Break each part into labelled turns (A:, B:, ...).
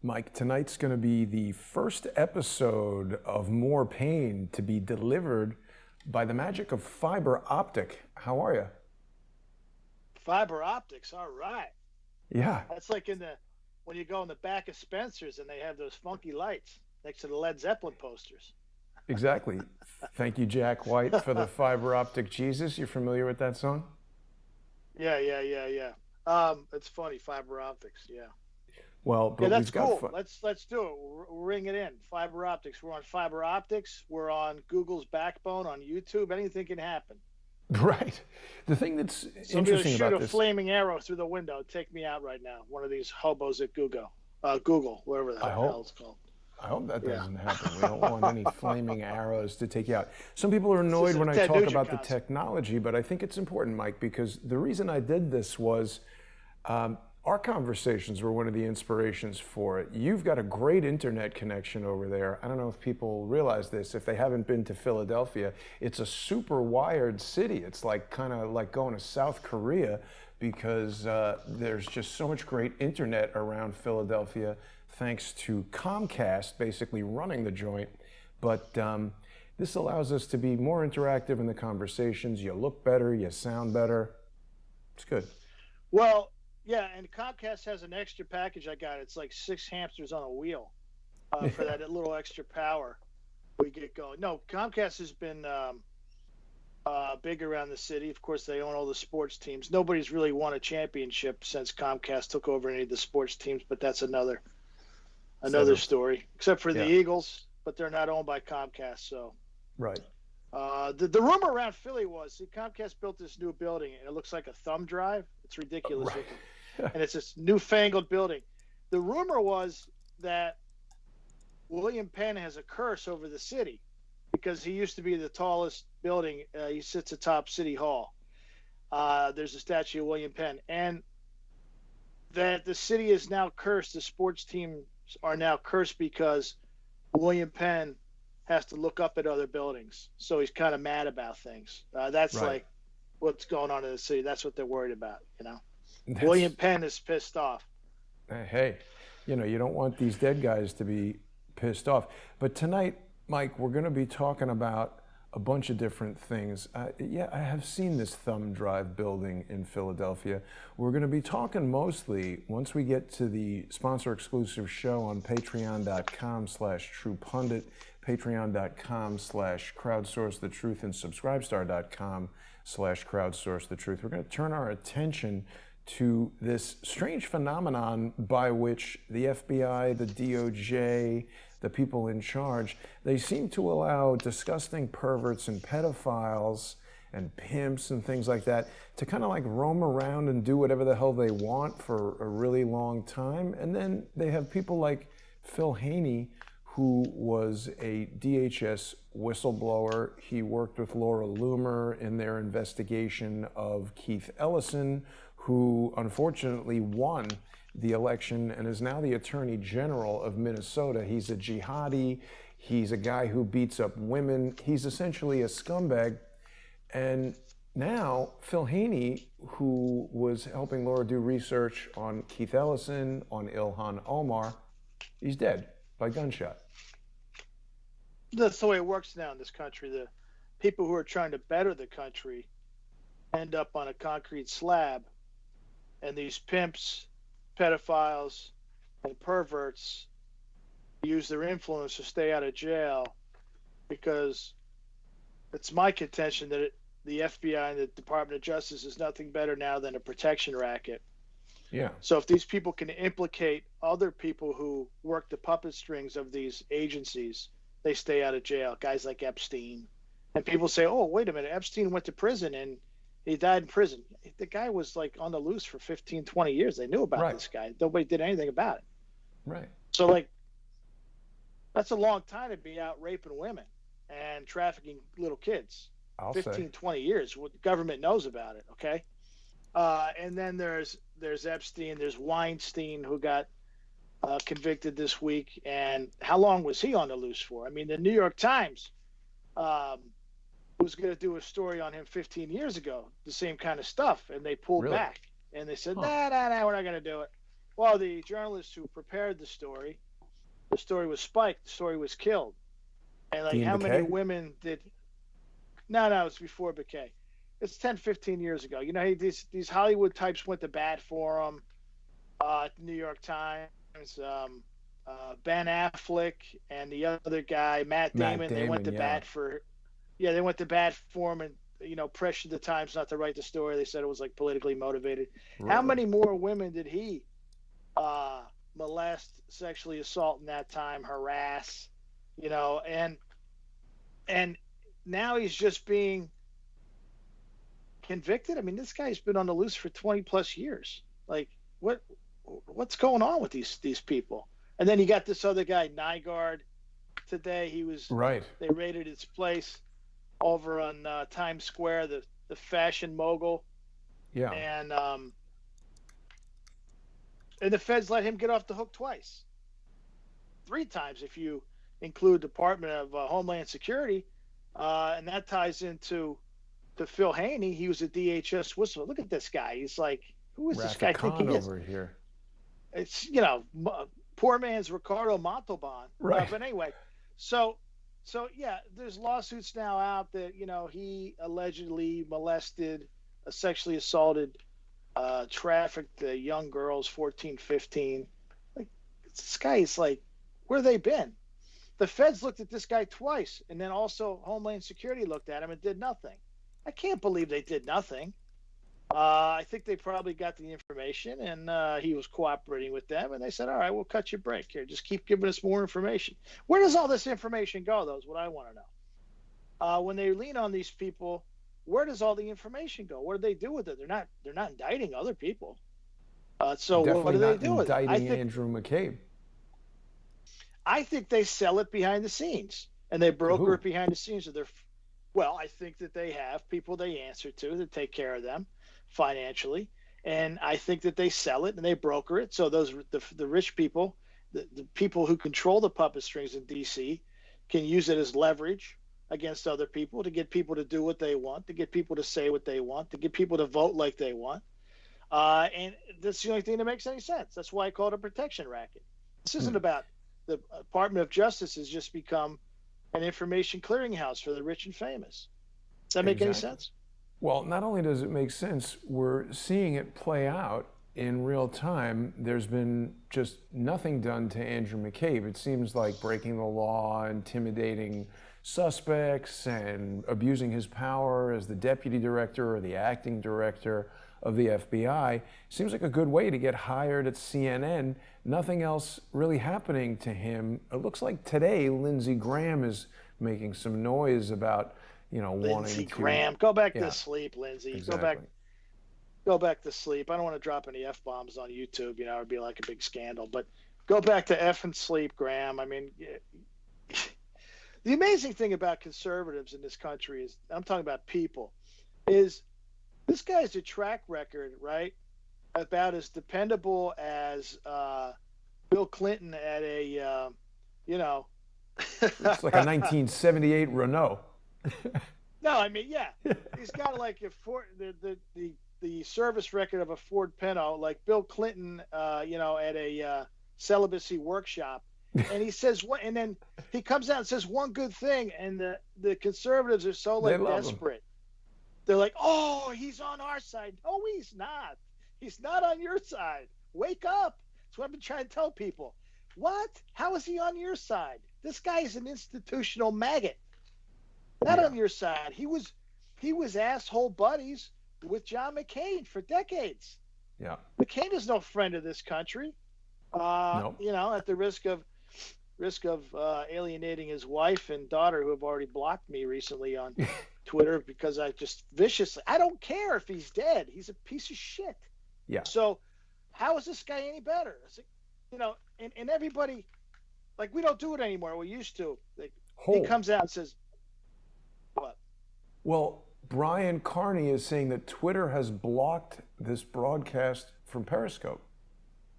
A: Mike, tonight's going to be the first episode of More Pain to be delivered by the magic of fiber optic. How are you?
B: Fiber optics, all right.
A: Yeah,
B: That's like when you go in the back of Spencer's and they have those funky lights next to the Led Zeppelin posters.
A: exactly. Thank you, Jack White, for the fiber optic Jesus. You familiar with that song?
B: Yeah. It's funny, fiber optics. Yeah,
A: Well,
B: yeah,
A: but
B: that's
A: we've got
B: cool. Let's do it. We'll ring it in. Fiber optics. We're on fiber optics. We're on Google's Backbone on YouTube. Anything can happen.
A: right. The thing that's
B: Somebody will
A: interesting
B: shoot
A: about
B: a
A: this,
B: flaming arrow through the window. Take me out right now. One of these hobos at Google, wherever the
A: I
B: hell
A: hope.
B: it's called.
A: I hope that
B: Yeah.
A: doesn't happen. We don't want any flaming arrows to take you out. Some people are
B: This
A: annoyed
B: is a
A: when I
B: Ted
A: talk
B: Nugent
A: about the
B: concert.
A: technology, but I think it's important, Mike, because the reason I did this was our conversations were one of the inspirations for it. You've got a great internet connection over there. I don't know if people realize this. If they haven't been to Philadelphia, it's a super wired city. It's like kind of like going to South Korea because there's just so much great internet around Philadelphia, thanks to Comcast basically running the joint. But this allows us to be more interactive in the conversations. You look better, you sound better. It's good.
B: Well, yeah, and Comcast has an extra package I got. It's like 6 hamsters on a wheel for that little extra power we get going. No, Comcast has been big around the city. Of course, they own all the sports teams. Nobody's really won a championship since Comcast took over any of the sports teams, but that's another story. Except for the
A: Yeah.
B: Eagles, but they're not owned by Comcast. So
A: Right.
B: the rumor around Philly was, see, Comcast built this new building, and it looks like a thumb drive. It's ridiculous
A: Right.
B: looking. And it's this newfangled building. The rumor was that William Penn has a curse over the city because he used to be the tallest building. He sits atop City Hall. There's a statue of William Penn. And that the city is now cursed. The sports teams are now cursed because William Penn has to look up at other buildings. So he's kind of mad about things. That's
A: Right.
B: like what's going on in the city. That's what they're worried about, you know.
A: That's-
B: William Penn is pissed off.
A: Hey, you don't want these dead guys to be pissed off. But tonight, Mike, we're going to be talking about a bunch of different things. Yeah, I have seen this thumb drive building in Philadelphia. We're going to be talking mostly, once we get to the sponsor exclusive show on patreon.com/truepundit, patreon.com/crowdsourcethetruth, and subscribestar.com/crowdsourcethetruth. We're going to turn our attention to this strange phenomenon by which the FBI, the DOJ, the people in charge, they seem to allow disgusting perverts and pedophiles and pimps and things like that to kind of like roam around and do whatever the hell they want for a really long time. And then they have people like Phil Haney, who was a DHS whistleblower. He worked with Laura Loomer in their investigation of Keith Ellison, who unfortunately won the election and is now the Attorney General of Minnesota. He's a jihadi. He's a guy who beats up women. He's essentially a scumbag. And now Phil Haney, who was helping Laura do research on Keith Ellison, on Ilhan Omar, he's dead by gunshot.
B: That's the way it works now in this country. The people who are trying to better the country end up on a concrete slab, and these pimps, pedophiles, and perverts use their influence to stay out of jail, because it's my contention that the FBI and the Department of Justice is nothing better now than a protection racket.
A: Yeah.
B: So if these people can implicate other people who work the puppet strings of these agencies, they stay out of jail. Guys like Epstein. And people say, oh, wait a minute, Epstein went to prison and he died in prison. The guy was like on the loose for 15, 20 years. They knew about this guy. Nobody did anything about it.
A: Right.
B: So, like, that's a long time to be out raping women and trafficking little kids.
A: I'll
B: 15,
A: say.
B: 20 years. What the government knows about it, okay? And then there's Epstein. There's Weinstein, who got convicted this week. And how long was he on the loose for? I mean, the New York Times was going to do a story on him 15 years ago, the same kind of stuff, and they pulled
A: Really?
B: back. And they said, nah, we're not going to do it. Well, the journalist who prepared the story was spiked. The story was killed. And like,
A: Dean
B: how many
A: McKay?
B: women did? No, it's before McKay. It's 10, 15 years ago. You know, these Hollywood types went to bat for him. At the New York Times, Ben Affleck and the other guy, Matt Damon, they went to bat for. Yeah, they went to bat for him and, you know, pressured the Times not to write the story. They said it was like politically motivated.
A: Really?
B: How many more women did he molest, sexually assault in that time, harass, you know, and now he's just being convicted. I mean, this guy's been on the loose for 20 plus years. Like, what's going on with these people? And then you got this other guy, Nygard. Today he was
A: right.
B: They raided his place over on Times Square, the fashion mogul.
A: Yeah.
B: And the feds let him get off the hook twice. 3 times if you include Department of Homeland Security. And that ties into Phil Haney. He was a DHS whistleblower. Look at this guy. He's like, who is this guy think he is?
A: Over here.
B: It's, you know, poor man's Ricardo Montalban.
A: Right.
B: But anyway, so yeah, there's lawsuits now out that, you know, he allegedly molested, sexually assaulted, trafficked young girls, 14, 15. Like, this guy is like, where have they been? The feds looked at this guy twice, and then also Homeland Security looked at him and did nothing. I can't believe they did nothing. I think they probably got the information, and he was cooperating with them, and they said, all right, we'll cut you a break here. Just keep giving us more information. Where does all this information go, though, is what I want to know. When they lean on these people, where does all the information go? What do they do with it? They're not indicting other people. So
A: definitely
B: what do they do with it?
A: Indicting Andrew McCabe.
B: I think they sell it behind the scenes, and they broker it behind the scenes. Well, I think that they have people they answer to that take care of them financially, and I think that they sell it and they broker it. So the rich people, the people who control the puppet strings in D.C., can use it as leverage against other people to get people to do what they want, to get people to say what they want, to get people to vote like they want. And that's the only thing that makes any sense. That's why I call it a protection racket. This isn't about the Department of Justice has just become an information clearinghouse for the rich and famous. Does that make any sense?
A: Well, not only does it make sense, we're seeing it play out in real time. There's been just nothing done to Andrew McCabe. It seems like breaking the law, intimidating suspects, and abusing his power as the deputy director or the acting director of the FBI seems like a good way to get hired at CNN. Nothing else really happening to him. It looks like today Lindsey Graham is making some noise about, you know, wanting to.
B: Lindsey Graham, go back to sleep, Lindsey.
A: Exactly.
B: Go back to sleep. I don't want to drop any F-bombs on YouTube, you know, it'd be like a big scandal, but go back to F and sleep, Graham. I mean, the amazing thing about conservatives in this country is, I'm talking about people, is this guy has a track record, right, about as dependable as Bill Clinton at a, you know.
A: It's like a 1978 Renault.
B: No, I mean, yeah. He's got like the service record of a Ford Pinto, like Bill Clinton, you know, at a celibacy workshop. And he says what, and then he comes out and says one good thing, and the conservatives are so like desperate. They're like, oh, he's on our side. No, he's not. He's not on your side. Wake up. That's what I've been trying to tell people. What? How is he on your side? This guy is an institutional maggot. Not on your side. He was asshole buddies with John McCain for decades.
A: Yeah.
B: McCain is no friend of this country.
A: No.
B: You know, at the risk of alienating his wife and daughter, who have already blocked me recently on Twitter because I just viciously, I don't care if he's dead. He's a piece of shit.
A: Yeah.
B: So how is this guy any better? Like, you know, and everybody, like, we don't do it anymore. We used to. Like, he comes out and says, what?
A: Well, Brian Carney is saying that Twitter has blocked this broadcast from Periscope.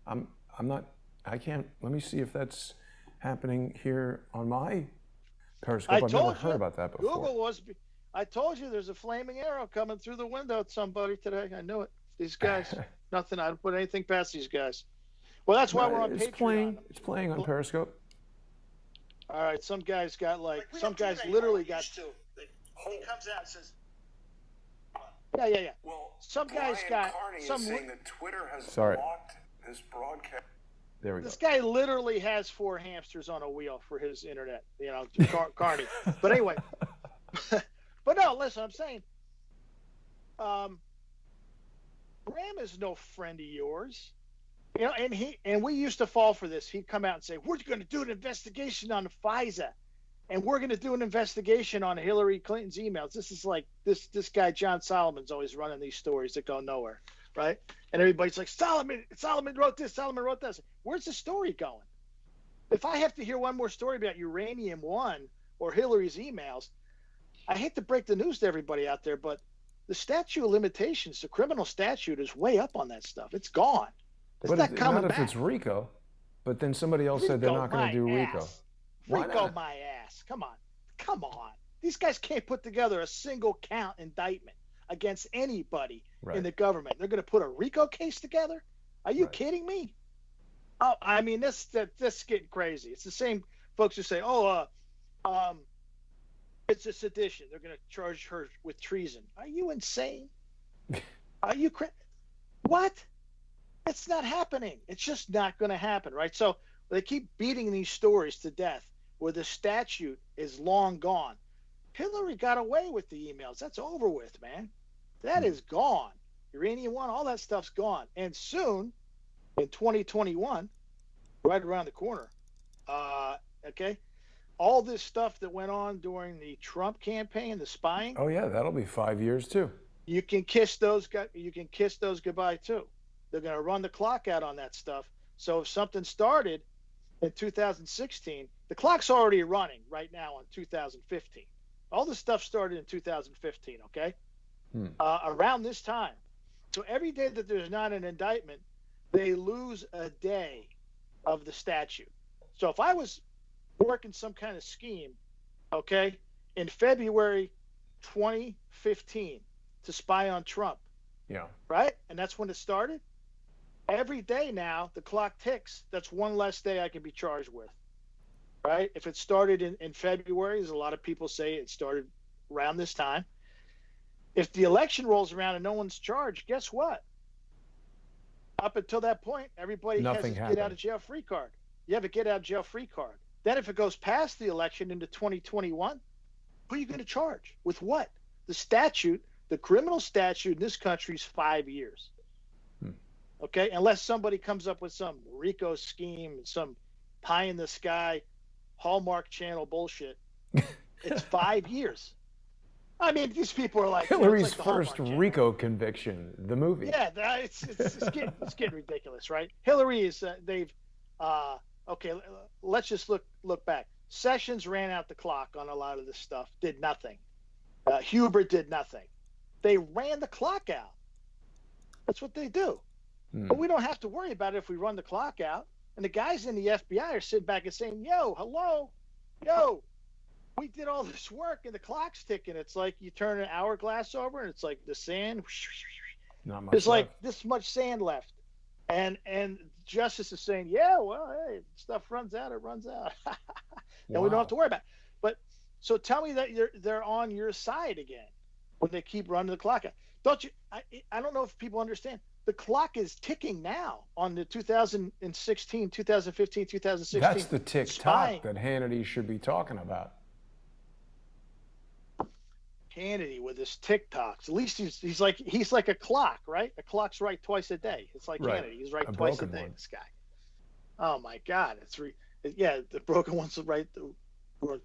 A: I can't, let me see if that's happening here on my Periscope. I've never heard about that before.
B: I told you there's a flaming arrow coming through the window at somebody today. I knew it. These guys, nothing. I don't put anything past these guys. Well, that's why we're on
A: It's
B: Patreon.
A: It's playing on Periscope.
B: All right, some guys got some guys literally got.
C: He comes out and says,
B: Yeah.
D: Well,
B: some guys
D: Brian
B: got
D: Carney
B: some.
D: is saying that Twitter has
A: Sorry.
D: blocked this broadcast.
A: There we go.
B: This guy literally has 4 hamsters on a wheel for his internet. Carney. But anyway, but no, listen, I'm saying, Graham is no friend of yours. And we used to fall for this. He'd come out and say, "We're going to do an investigation on FISA, and we're going to do an investigation on Hillary Clinton's emails." This is like this guy John Solomon's always running these stories that go nowhere, right? And everybody's like, Solomon wrote this, Solomon wrote this. Where's the story going? If I have to hear one more story about Uranium One or Hillary's emails, I hate to break the news to everybody out there, but the statute of limitations, the criminal statute, is way up on that stuff. It's gone. It's not coming back.
A: If it's RICO, but then somebody else said they're not going to do RICO.
B: RICO my ass. Come on. These guys can't put together a single count indictment against anybody in the government. They're going to put a RICO case together? Are you kidding me? Oh, I mean, this is getting crazy. It's the same folks who say, it's a sedition. They're going to charge her with treason. Are you insane? Are you what? It's not happening. It's just not going to happen, right? So they keep beating these stories to death where the statute is long gone. Hillary got away with the emails. That's over with, man. That is gone. Uranium One, all that stuff's gone. And soon, in 2021, right around the corner, all this stuff that went on during the Trump campaign, the spying.
A: Oh yeah, that'll be 5 years too.
B: You can kiss those goodbye too. They're going to run the clock out on that stuff. So if something started in 2016, the clock's already running right now on 2015. All this stuff started in 2015, okay? Around this time. So every day that there's not an indictment, they lose a day of the statute. So if I was working some kind of scheme, okay, in February 2015 to spy on Trump, right? And that's when it started. Every day now, the clock ticks. That's one less day I can be charged with, right? If it started in February, as a lot of people say it started around this time. If the election rolls around and no one's charged, guess what? Up until that point, everybody has a get out of jail free card. You have a get out of jail free card. Then if it goes past the election into 2021, who are you going to charge? With what? The statute, the criminal statute in this country is 5 years. Okay, unless somebody comes up with some RICO scheme, some pie in the sky, Hallmark Channel bullshit, it's 5 years. I mean, these people are like
A: Hillary's first RICO conviction, the movie.
B: Yeah, it's getting ridiculous, right? Hillary is okay. Let's just look back. Sessions ran out the clock on a lot of this stuff. Did nothing. Hubert did nothing. They ran the clock out. That's what they do. But we don't have to worry about it if we run the clock out. And the guys in the FBI are sitting back and saying, hello, we did all this work and the clock's ticking. It's like you turn an hourglass over and it's like the sand.
A: Not much
B: There's
A: left.
B: like this much sand left. And justice is saying, hey, stuff runs out, it runs out. And we don't have to worry about it. But so tell me that they're on your side again when they keep running the clock out. Don't you? I don't know if people understand. The clock is ticking now on the 2016, 2015, 2016.
A: That's the tick-tock that Hannity should be talking about.
B: Hannity with his TikToks. At least he's like a clock, right? A clock's right twice a day. It's like Hannity. He's right twice a day. This guy. Oh my God, the broken ones are right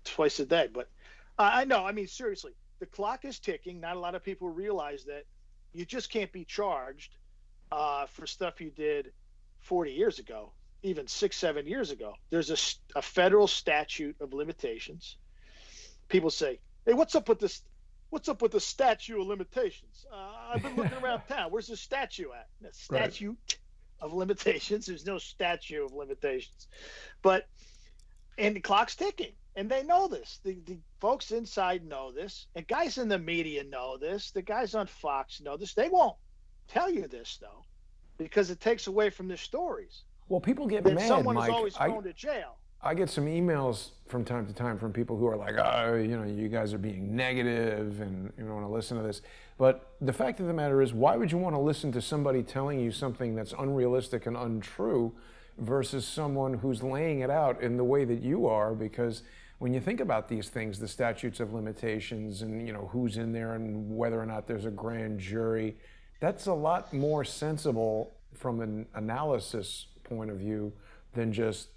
B: twice a day. But I know. I mean, seriously, the clock is ticking. Not a lot of people realize that. You just can't be charged for stuff you did 40 years ago, even 6-7 years ago. There's a federal statute of limitations. People say, "Hey, what's up with this? What's up with the statute of limitations? I've been looking around town. Where's the statute at?" The statute of limitations. There's no statute of limitations, and the clock's ticking, and they know this. The folks inside know this, and guys in the media know this. The guys on Fox know this. They won't tell you this though, because it takes away from their stories.
A: Well, people get
B: then
A: mad,
B: someone is
A: Mike.
B: always going to jail.
A: I get some emails from time to time from people who are like, oh, you guys are being negative and you don't want to listen to this. But the fact of the matter is, why would you want to listen to somebody telling you something that's unrealistic and untrue versus someone who's laying it out in the way that you are? Because when you think about these things, the statutes of limitations and who's in there and whether or not there's a grand jury, that's a lot more sensible from an analysis point of view than just,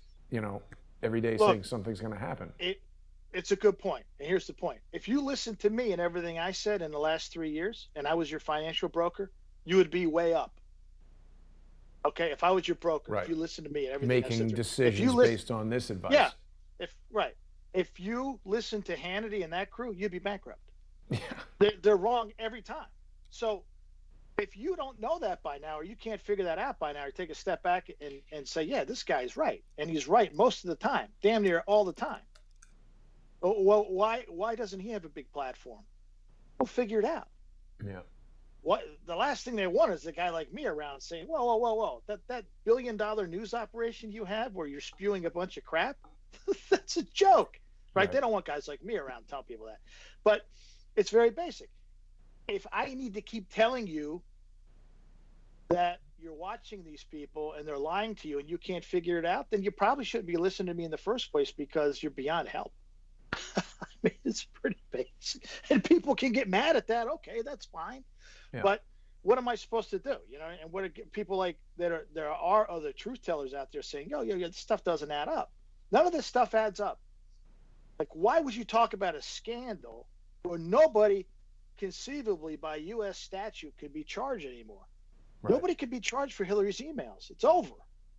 A: every day saying something's going to happen.
B: It's a good point. And here's the point. If you listened to me and everything I said in the last 3 years, and I was your financial broker, you would be way up. Okay? If I was your broker,
A: right.
B: If you listened to me and everything
A: making decisions based on this advice.
B: Yeah. If you listen to Hannity and that crew, you'd be bankrupt. Yeah. They're wrong every time. So if you don't know that by now, or you can't figure that out by now, or take a step back and say, yeah, this guy's right. And he's right most of the time, damn near all the time. Well, why doesn't he have a big platform? We'll figure it out.
A: Yeah.
B: What the last thing they want is a guy like me around saying, whoa. That $1 billion news operation you have where you're spewing a bunch of crap, that's a joke. Right? They don't want guys like me around telling people that. But it's very basic. If I need to keep telling you that you're watching these people and they're lying to you and you can't figure it out, then you probably shouldn't be listening to me in the first place because you're beyond help. I mean, it's pretty basic. And people can get mad at that. Okay, that's fine. Yeah. But what am I supposed to do? And what are people like there are other truth tellers out there saying, yo, this stuff doesn't add up. None of this stuff adds up. Like, why would you talk about a scandal where nobody conceivably by U.S. statute could be charged anymore? Right. Nobody could be charged for Hillary's emails. It's over.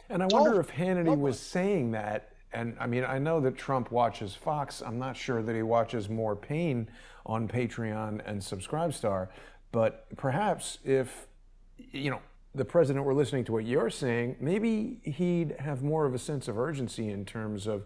A: And I wonder if Hannity was saying that. And I mean, I know that Trump watches Fox. I'm not sure that he watches More Pain on Patreon and Subscribestar. But perhaps if, the president were listening to what you're saying, maybe he'd have more of a sense of urgency in terms of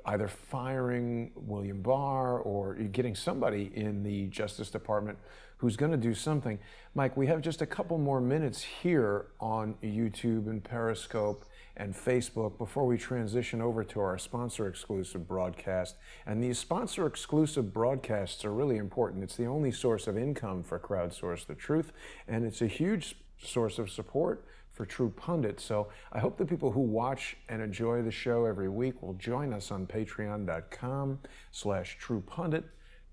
A: either firing William Barr or getting somebody in the Justice Department who's going to do something. Mike, we have just a couple more minutes here on YouTube and Periscope and Facebook before we transition over to our sponsor-exclusive broadcast. And these sponsor-exclusive broadcasts are really important. It's the only source of income for Crowdsource The Truth, and it's a huge source of support for True Pundit. So I hope the people who watch and enjoy the show every week will join us on patreon.com/TruePundit,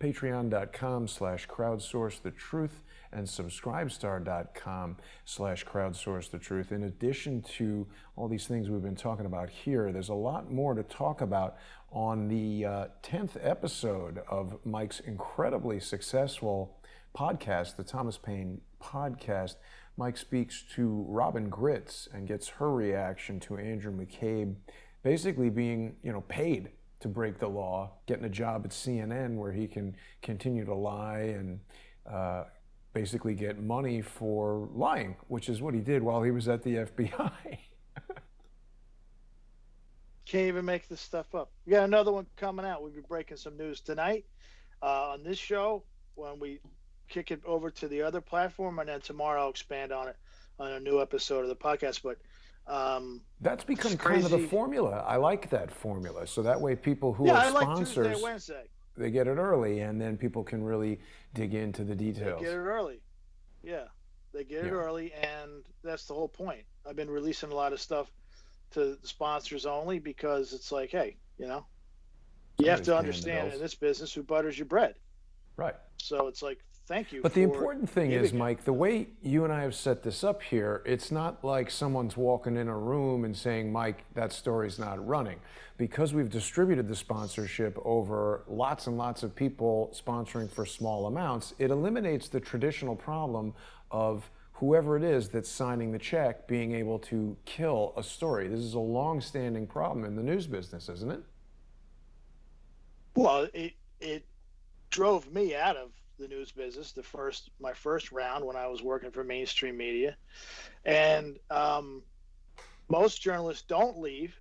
A: patreon.com/CrowdsourceTheTruth, and subscribestar.com/CrowdsourceTheTruth. In addition to all these things we've been talking about here, there's a lot more to talk about on the 10th episode of Mike's incredibly successful podcast, the Thomas Paine Podcast. Mike speaks to Robin Gritz and gets her reaction to Andrew McCabe basically being, paid to break the law, getting a job at CNN where he can continue to lie and basically get money for lying, which is what he did while he was at the FBI.
B: Can't even make this stuff up. We got another one coming out. We'll be breaking some news tonight on this show when we kick it over to the other platform, and then tomorrow I'll expand on it on a new episode of the podcast. But
A: that's become kind of the formula. I like that formula. So that way people who are sponsors,
B: like Tuesday, Wednesday.
A: They get it early, and then people can really dig into the details.
B: They get it early. Yeah, they get it early, and that's the whole point. I've been releasing a lot of stuff to the sponsors only because it's like, hey, you have to understand in this business who butters your bread.
A: Right.
B: So it's like, thank you.
A: But the important thing is, Mike, the way you and I have set this up here, it's not like someone's walking in a room and saying, Mike, that story's not running. Because we've distributed the sponsorship over lots and lots of people sponsoring for small amounts, it eliminates the traditional problem of whoever it is that's signing the check being able to kill a story. This is a long-standing problem in the news business, isn't it?
B: Well, it drove me out of the news business my first round when I was working for mainstream media, and most journalists don't leave.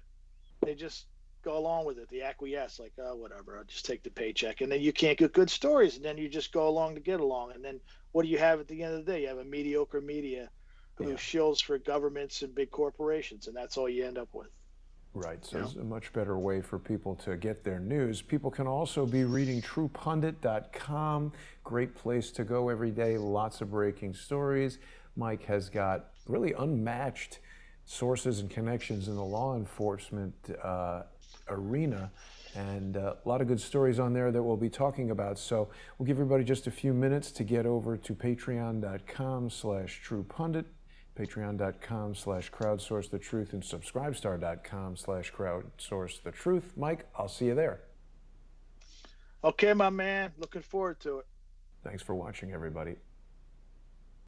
B: They just go along with it. They acquiesce, like, oh, whatever, I'll just take the paycheck. And then you can't get good stories, and then you just go along to get along. And then what do you have at the end of the day? You have a mediocre media who shills for governments and big corporations, and that's all you end up with.
A: Right, so it's a much better way for people to get their news. People can also be reading truepundit.com. Great place to go every day, lots of breaking stories. Mike has got really unmatched sources and connections in the law enforcement arena, and a lot of good stories on there that we'll be talking about. So we'll give everybody just a few minutes to get over to patreon.com/truepundit, patreon.com/crowdsourcethetruth, and subscribestar.com/crowdsourcethetruth. Mike, I'll see you there.
B: Okay, my man. Looking forward to it.
A: Thanks for watching, everybody.